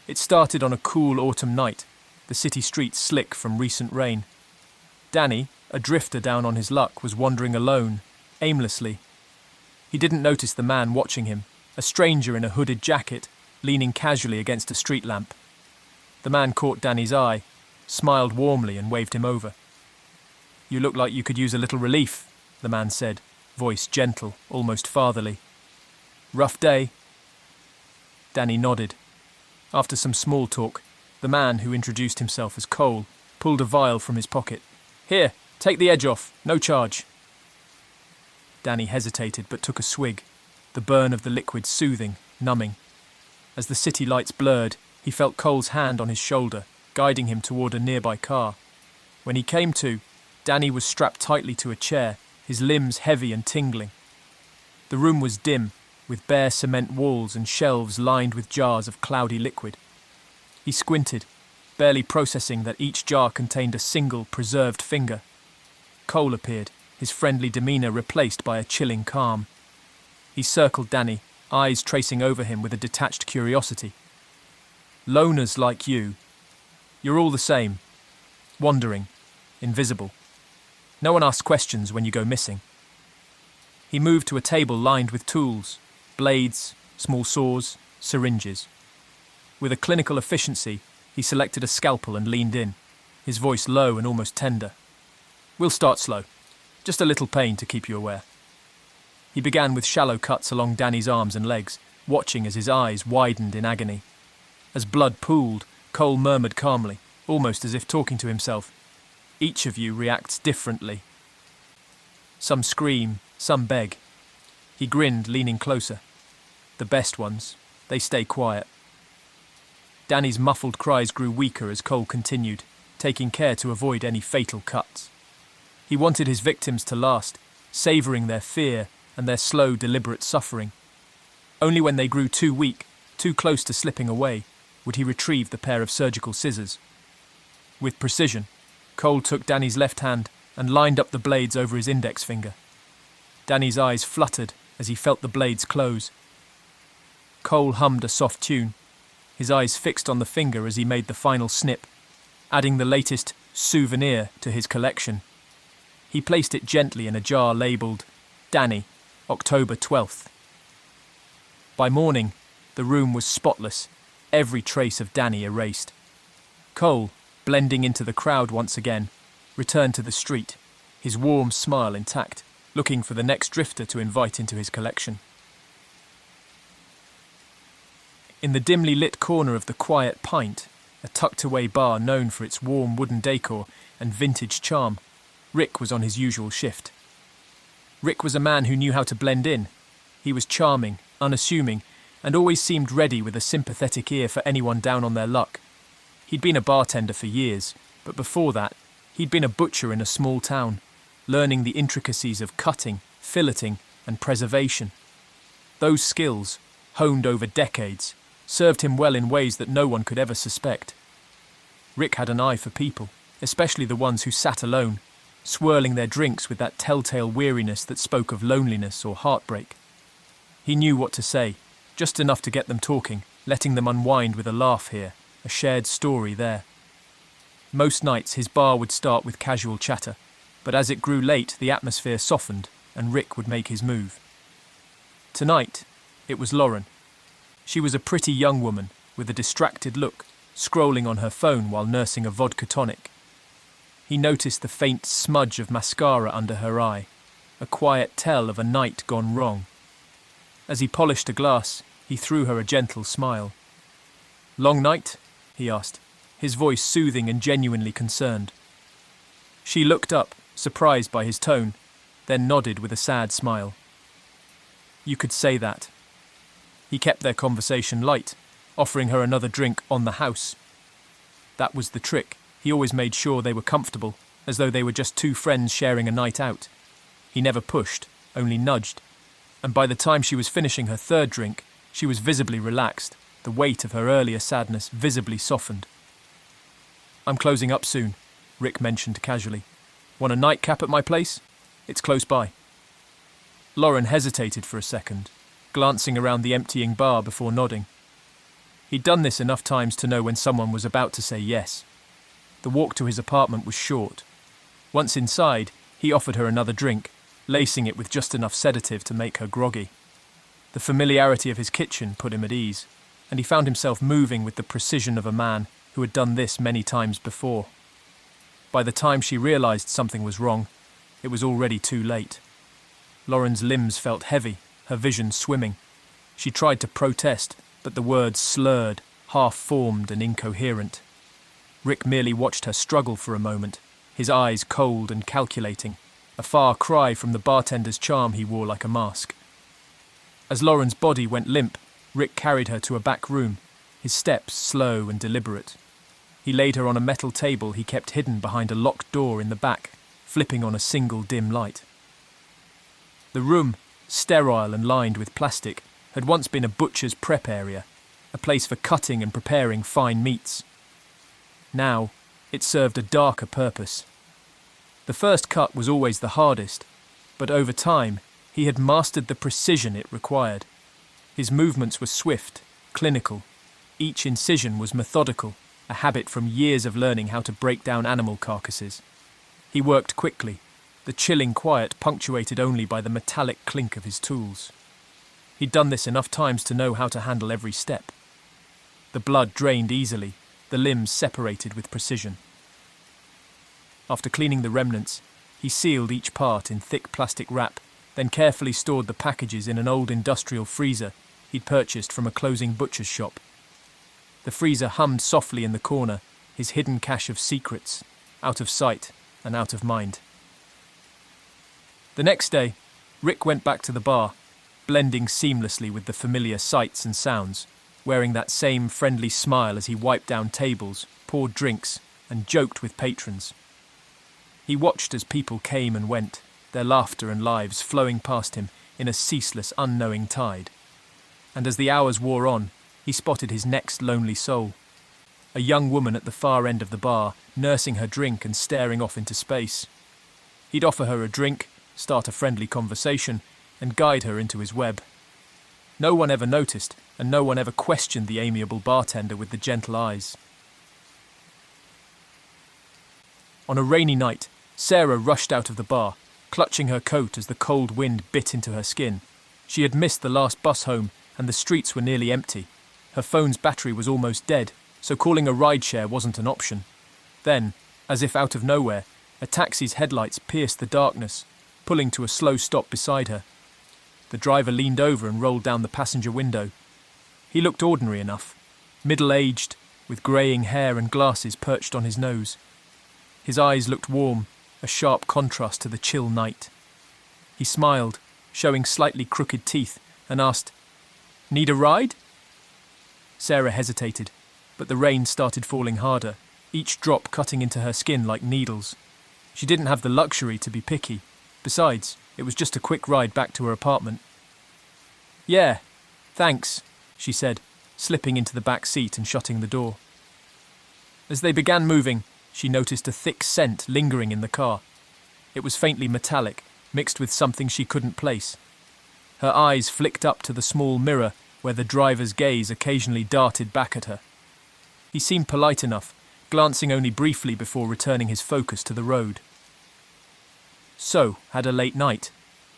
It started on a cool autumn night, the city streets slick from recent rain. Danny, a drifter down on his luck, was wandering alone, aimlessly. He didn't notice the man watching him, a stranger in a hooded jacket, leaning casually against a street lamp. The man caught Danny's eye, smiled warmly and waved him over. "You look like you could use a little relief," the man said, voice gentle, almost fatherly. "Rough day?" Danny nodded. After some small talk, the man, who introduced himself as Cole, pulled a vial from his pocket. "Here, take the edge off, no charge." Danny hesitated but took a swig, the burn of the liquid soothing, numbing. As the city lights blurred, he felt Cole's hand on his shoulder, guiding him toward a nearby car. When he came to, Danny was strapped tightly to a chair, his limbs heavy and tingling. The room was dim, with bare cement walls and shelves lined with jars of cloudy liquid. He squinted, barely processing that each jar contained a single preserved finger. Cole appeared, his friendly demeanor replaced by a chilling calm. He circled Danny, eyes tracing over him with a detached curiosity. "Loners like you. You're all the same. Wandering. Invisible. No one asks questions when you go missing." He moved to a table lined with tools, blades, small saws, syringes. With a clinical efficiency, he selected a scalpel and leaned in, his voice low and almost tender. "We'll start slow. Just a little pain to keep you aware." He began with shallow cuts along Danny's arms and legs, watching as his eyes widened in agony. As blood pooled, Cole murmured calmly, almost as if talking to himself, "Each of you reacts differently. Some scream, some beg." He grinned, leaning closer. "The best ones, they stay quiet." Danny's muffled cries grew weaker as Cole continued, taking care to avoid any fatal cuts. He wanted his victims to last, savouring their fear and their slow, deliberate suffering. Only when they grew too weak, too close to slipping away, would he retrieve the pair of surgical scissors. With precision, Cole took Danny's left hand and lined up the blades over his index finger. Danny's eyes fluttered as he felt the blades close. Cole hummed a soft tune, his eyes fixed on the finger as he made the final snip, adding the latest souvenir to his collection. He placed it gently in a jar labelled Danny, October 12th. By morning, the room was spotless, every trace of Danny erased. Cole, blending into the crowd once again, returned to the street, his warm smile intact, looking for the next drifter to invite into his collection. In the dimly lit corner of the Quiet Pint, a tucked-away bar known for its warm wooden decor and vintage charm, Rick was on his usual shift. Rick was a man who knew how to blend in. He was charming, unassuming, and always seemed ready with a sympathetic ear for anyone down on their luck. He'd been a bartender for years, but before that, he'd been a butcher in a small town, learning the intricacies of cutting, filleting, and preservation. Those skills, honed over decades, served him well in ways that no one could ever suspect. Rick had an eye for people, especially the ones who sat alone, swirling their drinks with that telltale weariness that spoke of loneliness or heartbreak. He knew what to say, just enough to get them talking, letting them unwind with a laugh here, a shared story there. Most nights his bar would start with casual chatter, but as it grew late the atmosphere softened and Rick would make his move. Tonight, it was Lauren. She was a pretty young woman with a distracted look, scrolling on her phone while nursing a vodka tonic. He noticed the faint smudge of mascara under her eye, a quiet tell of a night gone wrong. As he polished a glass, he threw her a gentle smile. "Long night?" he asked, his voice soothing and genuinely concerned. She looked up, surprised by his tone, then nodded with a sad smile. You could say that. He kept their conversation light, offering her another drink on the house. That was the trick. He always made sure they were comfortable, as though they were just two friends sharing a night out. He never pushed, only nudged. And by the time she was finishing her third drink, she was visibly relaxed, the weight of her earlier sadness visibly softened. "I'm closing up soon," Rick mentioned casually. "Want a nightcap at my place? It's close by." Lauren hesitated for a second, glancing around the emptying bar before nodding. He'd done this enough times to know when someone was about to say yes. The walk to his apartment was short. Once inside, he offered her another drink, lacing it with just enough sedative to make her groggy. The familiarity of his kitchen put him at ease, and he found himself moving with the precision of a man who had done this many times before. By the time she realized something was wrong, it was already too late. Lauren's limbs felt heavy, her vision swimming. She tried to protest, but the words slurred, half-formed and incoherent. Rick merely watched her struggle for a moment, his eyes cold and calculating, a far cry from the bartender's charm he wore like a mask. As Lauren's body went limp, Rick carried her to a back room, his steps slow and deliberate. He laid her on a metal table he kept hidden behind a locked door in the back, flipping on a single dim light. The room, sterile and lined with plastic, had once been a butcher's prep area, a place for cutting and preparing fine meats. Now, it served a darker purpose. The first cut was always the hardest, but over time, he had mastered the precision it required. His movements were swift, clinical. Each incision was methodical, a habit from years of learning how to break down animal carcasses. He worked quickly, the chilling quiet punctuated only by the metallic clink of his tools. He'd done this enough times to know how to handle every step. The blood drained easily, the limbs separated with precision. After cleaning the remnants, he sealed each part in thick plastic wrap, then carefully stored the packages in an old industrial freezer he'd purchased from a closing butcher's shop. The freezer hummed softly in the corner, his hidden cache of secrets, out of sight and out of mind. The next day, Rick went back to the bar, blending seamlessly with the familiar sights and sounds, wearing that same friendly smile as he wiped down tables, poured drinks, and joked with patrons. He watched as people came and went, their laughter and lives flowing past him in a ceaseless, unknowing tide. And as the hours wore on, he spotted his next lonely soul. A young woman at the far end of the bar, nursing her drink and staring off into space. He'd offer her a drink, start a friendly conversation, and guide her into his web. No one ever noticed, and no one ever questioned the amiable bartender with the gentle eyes. On a rainy night, Sarah rushed out of the bar, clutching her coat as the cold wind bit into her skin. She had missed the last bus home, and the streets were nearly empty. Her phone's battery was almost dead, so calling a rideshare wasn't an option. Then, as if out of nowhere, a taxi's headlights pierced the darkness, pulling to a slow stop beside her. The driver leaned over and rolled down the passenger window. He looked ordinary enough, middle-aged, with greying hair and glasses perched on his nose. His eyes looked warm, a sharp contrast to the chill night. He smiled, showing slightly crooked teeth, and asked, "Need a ride?" Sarah hesitated, but the rain started falling harder, each drop cutting into her skin like needles. She didn't have the luxury to be picky. Besides, it was just a quick ride back to her apartment. "Yeah, thanks," she said, slipping into the back seat and shutting the door. As they began moving, she noticed a thick scent lingering in the car. It was faintly metallic, mixed with something she couldn't place. Her eyes flicked up to the small mirror where the driver's gaze occasionally darted back at her. He seemed polite enough, glancing only briefly before returning his focus to the road. "So, had a late night?"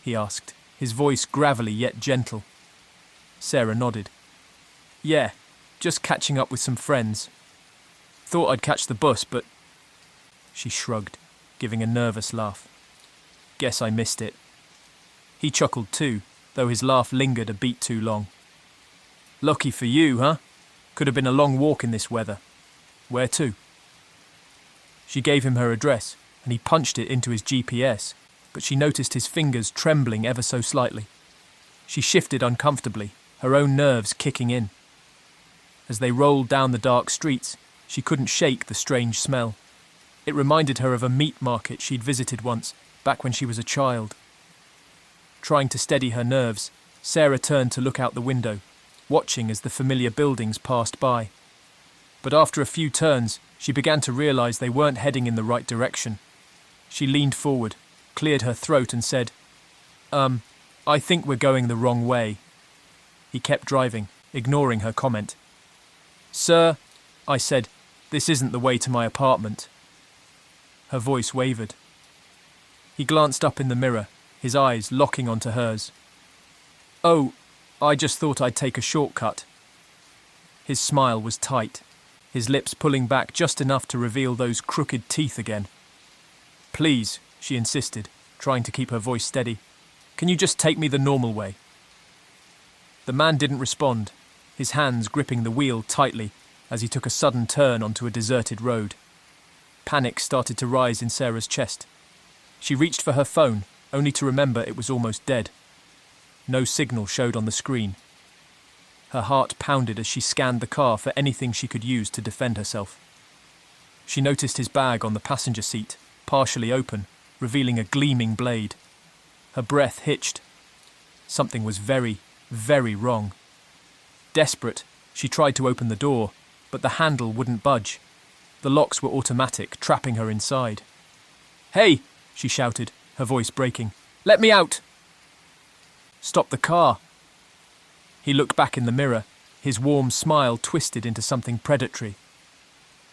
he asked, his voice gravelly yet gentle. Sarah nodded. "Yeah, just catching up with some friends. Thought I'd catch the bus, but..." She shrugged, giving a nervous laugh. "Guess I missed it." He chuckled too, though his laugh lingered a beat too long. "Lucky for you, huh? Could have been a long walk in this weather. Where to?" She gave him her address, and he punched it into his GPS, but she noticed his fingers trembling ever so slightly. She shifted uncomfortably, her own nerves kicking in. As they rolled down the dark streets, she couldn't shake the strange smell. It reminded her of a meat market she'd visited once, back when she was a child. Trying to steady her nerves, Sarah turned to look out the window, watching as the familiar buildings passed by. But after a few turns, she began to realise they weren't heading in the right direction. She leaned forward, cleared her throat and said, I think we're going the wrong way." He kept driving, ignoring her comment. "Sir," I said, "this isn't the way to my apartment." Her voice wavered. He glanced up in the mirror, his eyes locking onto hers. "Oh, I just thought I'd take a shortcut." His smile was tight, his lips pulling back just enough to reveal those crooked teeth again. "Please," she insisted, trying to keep her voice steady. "Can you just take me the normal way?" The man didn't respond, his hands gripping the wheel tightly as he took a sudden turn onto a deserted road. Panic started to rise in Sarah's chest. She reached for her phone, only to remember it was almost dead. No signal showed on the screen. Her heart pounded as she scanned the car for anything she could use to defend herself. She noticed his bag on the passenger seat, partially open, revealing a gleaming blade. Her breath hitched. Something was very, very wrong. Desperate, she tried to open the door, but the handle wouldn't budge. The locks were automatic, trapping her inside. "Hey!" she shouted, her voice breaking. "Let me out!" "Stop the car!" He looked back in the mirror, his warm smile twisted into something predatory.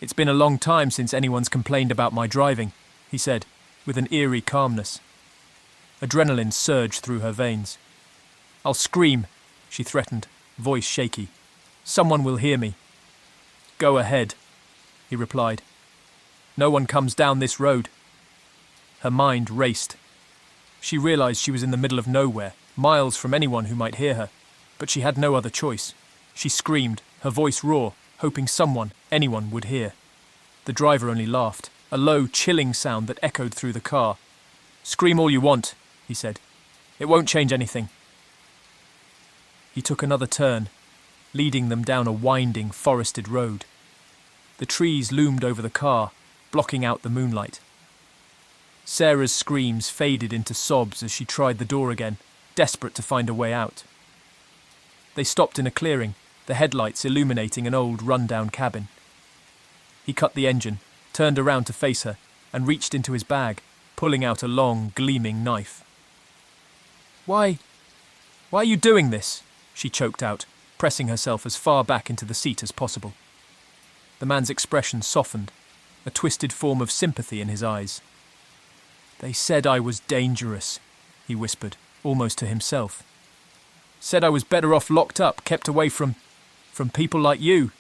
"It's been a long time since anyone's complained about my driving," he said, with an eerie calmness. Adrenaline surged through her veins. "I'll scream," she threatened, voice shaky. "Someone will hear me." "Go ahead," he replied. "No one comes down this road." Her mind raced. She realized she was in the middle of nowhere, miles from anyone who might hear her, but she had no other choice. She screamed, her voice raw, hoping someone, anyone, would hear. The driver only laughed, a low, chilling sound that echoed through the car. "Scream all you want," he said. "It won't change anything." He took another turn, leading them down a winding, forested road. The trees loomed over the car, blocking out the moonlight. Sarah's screams faded into sobs as she tried the door again, desperate to find a way out. They stopped in a clearing, the headlights illuminating an old, run-down cabin. He cut the engine, turned around to face her, and reached into his bag, pulling out a long, gleaming knife. Why are you doing this?" she choked out, pressing herself as far back into the seat as possible. The man's expression softened, a twisted form of sympathy in his eyes. "They said I was dangerous," he whispered, almost to himself. "Said I was better off locked up, kept away from people like you."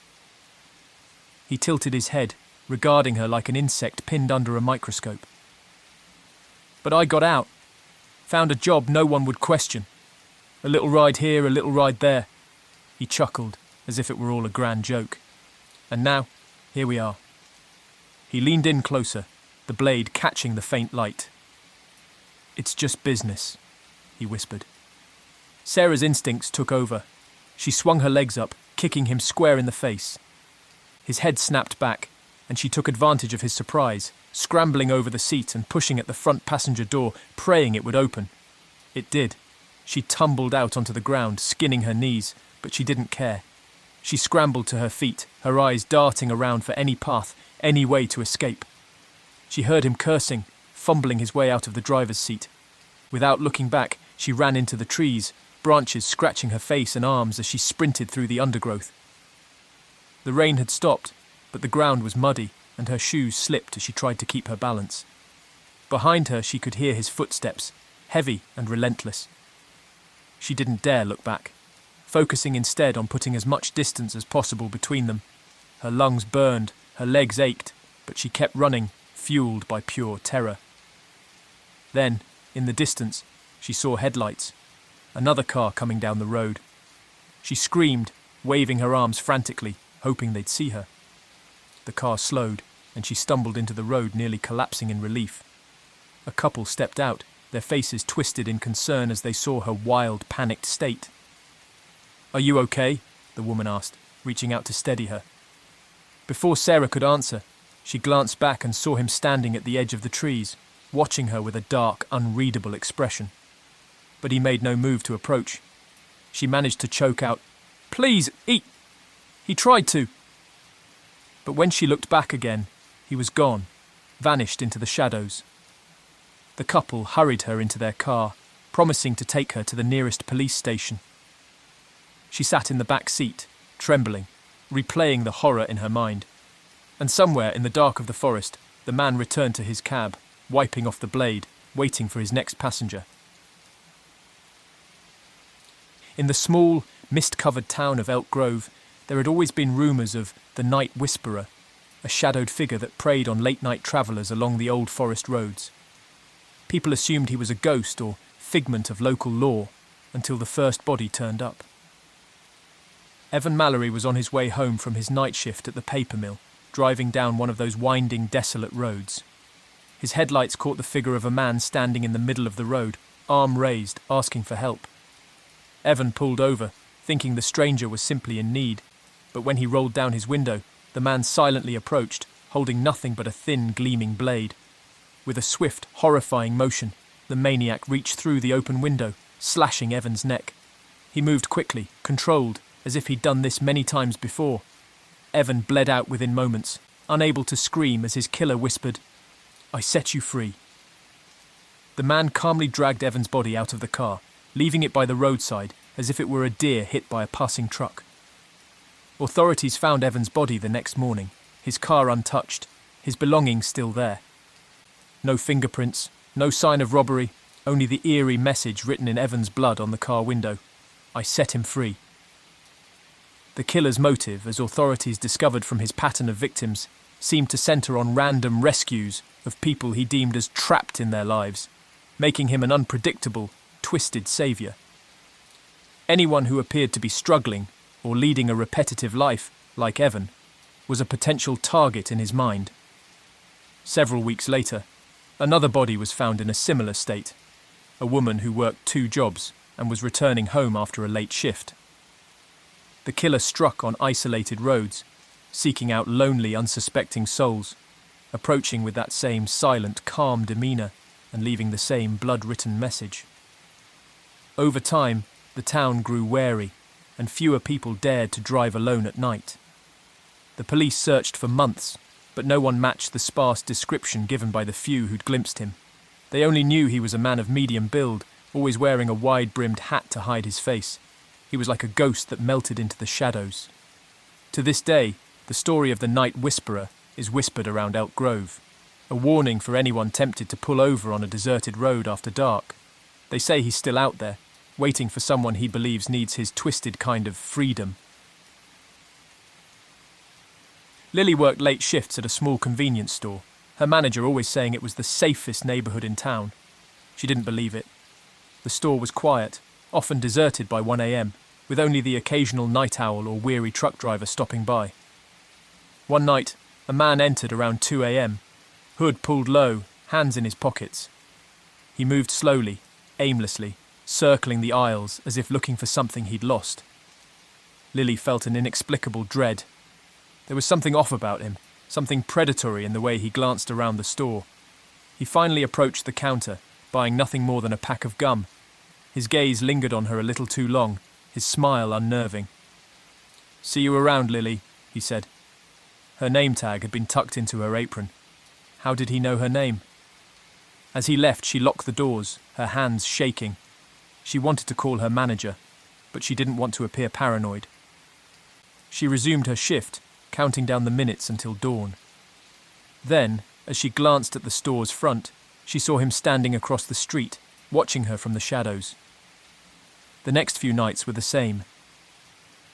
He tilted his head, regarding her like an insect pinned under a microscope. "But I got out, found a job no one would question. A little ride here, a little ride there." He chuckled, as if it were all a grand joke. "And now, here we are." He leaned in closer, the blade catching the faint light. "It's just business," he whispered. Sarah's instincts took over. She swung her legs up, kicking him square in the face. His head snapped back, and she took advantage of his surprise, scrambling over the seat and pushing at the front passenger door, praying it would open. It did. She tumbled out onto the ground, skinning her knees, but she didn't care. She scrambled to her feet, her eyes darting around for any path, any way to escape. She heard him cursing, fumbling his way out of the driver's seat. Without looking back, she ran into the trees, branches scratching her face and arms as she sprinted through the undergrowth. The rain had stopped, but the ground was muddy, and her shoes slipped as she tried to keep her balance. Behind her she could hear his footsteps, heavy and relentless. She didn't dare look back, focusing instead on putting as much distance as possible between them. Her lungs burned, her legs ached, but she kept running, fueled by pure terror. Then, in the distance, she saw headlights. Another car coming down the road. She screamed, waving her arms frantically, hoping they'd see her. The car slowed, and she stumbled into the road, nearly collapsing in relief. A couple stepped out, their faces twisted in concern as they saw her wild, panicked state. "Are you okay?" the woman asked, reaching out to steady her. Before Sarah could answer, she glanced back and saw him standing at the edge of the trees, watching her with a dark, unreadable expression. But he made no move to approach. She managed to choke out, "Please, he tried to." But when she looked back again, he was gone, vanished into the shadows. The couple hurried her into their car, promising to take her to the nearest police station. She sat in the back seat, trembling, replaying the horror in her mind. And somewhere in the dark of the forest, the man returned to his cab, wiping off the blade, waiting for his next passenger. In the small, mist-covered town of Elk Grove, there had always been rumours of the Night Whisperer, a shadowed figure that preyed on late-night travellers along the old forest roads. People assumed he was a ghost or figment of local lore until the first body turned up. Evan Mallory was on his way home from his night shift at the paper mill, driving down one of those winding, desolate roads. His headlights caught the figure of a man standing in the middle of the road, arm raised, asking for help. Evan pulled over, thinking the stranger was simply in need, but when he rolled down his window, the man silently approached, holding nothing but a thin, gleaming blade. With a swift, horrifying motion, the maniac reached through the open window, slashing Evan's neck. He moved quickly, controlled, as if he'd done this many times before. Evan bled out within moments, unable to scream as his killer whispered, "I set you free." The man calmly dragged Evan's body out of the car, leaving it by the roadside as if it were a deer hit by a passing truck. Authorities found Evan's body the next morning, his car untouched, his belongings still there. No fingerprints, no sign of robbery, only the eerie message written in Evan's blood on the car window, "I set him free." The killer's motive, as authorities discovered from his pattern of victims, seemed to centre on random rescues of people he deemed as trapped in their lives, making him an unpredictable, twisted saviour. Anyone who appeared to be struggling or leading a repetitive life, like Evan, was a potential target in his mind. Several weeks later, another body was found in a similar state, a woman who worked 2 jobs and was returning home after a late shift. The killer struck on isolated roads, seeking out lonely, unsuspecting souls, approaching with that same silent, calm demeanour and leaving the same blood-written message. Over time, the town grew wary, and fewer people dared to drive alone at night. The police searched for months, but no one matched the sparse description given by the few who'd glimpsed him. They only knew he was a man of medium build, always wearing a wide-brimmed hat to hide his face. He was like a ghost that melted into the shadows. To this day, the story of the Night Whisperer is whispered around Elk Grove, a warning for anyone tempted to pull over on a deserted road after dark. They say he's still out there, waiting for someone he believes needs his twisted kind of freedom. Lily worked late shifts at a small convenience store, her manager always saying it was the safest neighbourhood in town. She didn't believe it. The store was quiet, often deserted by 1 a.m, with only the occasional night owl or weary truck driver stopping by. One night, a man entered around 2 a.m, hood pulled low, hands in his pockets. He moved slowly, aimlessly, circling the aisles as if looking for something he'd lost. Lily felt an inexplicable dread. There was something off about him, something predatory in the way he glanced around the store. He finally approached the counter, buying nothing more than a pack of gum. His gaze lingered on her a little too long, his smile unnerving. "See you around, Lily," he said. Her name tag had been tucked into her apron. How did he know her name? As he left, she locked the doors, her hands shaking. She wanted to call her manager, but she didn't want to appear paranoid. She resumed her shift, counting down the minutes until dawn. Then, as she glanced at the store's front, she saw him standing across the street, watching her from the shadows. The next few nights were the same.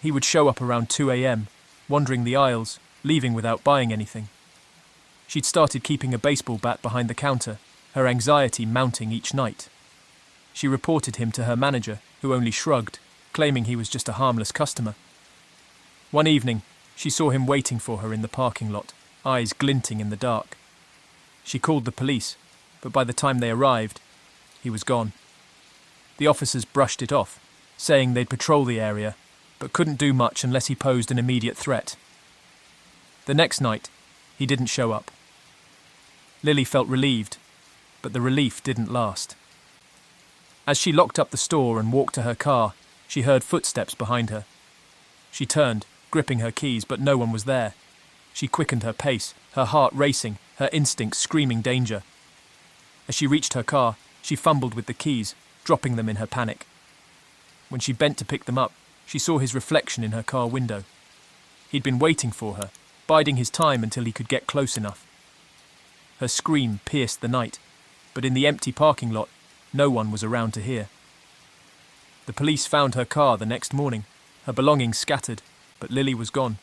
He would show up around 2 a.m, wandering the aisles, leaving without buying anything. She'd started keeping a baseball bat behind the counter, her anxiety mounting each night. She reported him to her manager, who only shrugged, claiming he was just a harmless customer. One evening, she saw him waiting for her in the parking lot, eyes glinting in the dark. She called the police, but by the time they arrived, he was gone. The officers brushed it off, saying they'd patrol the area, but couldn't do much unless he posed an immediate threat. The next night, he didn't show up. Lily felt relieved, but the relief didn't last. As she locked up the store and walked to her car, she heard footsteps behind her. She turned, gripping her keys, but no one was there. She quickened her pace, her heart racing, her instincts screaming danger. As she reached her car, she fumbled with the keys, dropping them in her panic. When she bent to pick them up, she saw his reflection in her car window. He'd been waiting for her, biding his time until he could get close enough. Her scream pierced the night, but in the empty parking lot, no one was around to hear. The police found her car the next morning, her belongings scattered, but Lily was gone.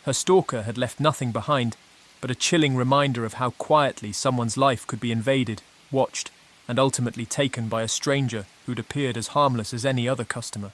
Her stalker had left nothing behind but a chilling reminder of how quietly someone's life could be invaded, watched, and ultimately taken by a stranger who'd appeared as harmless as any other customer.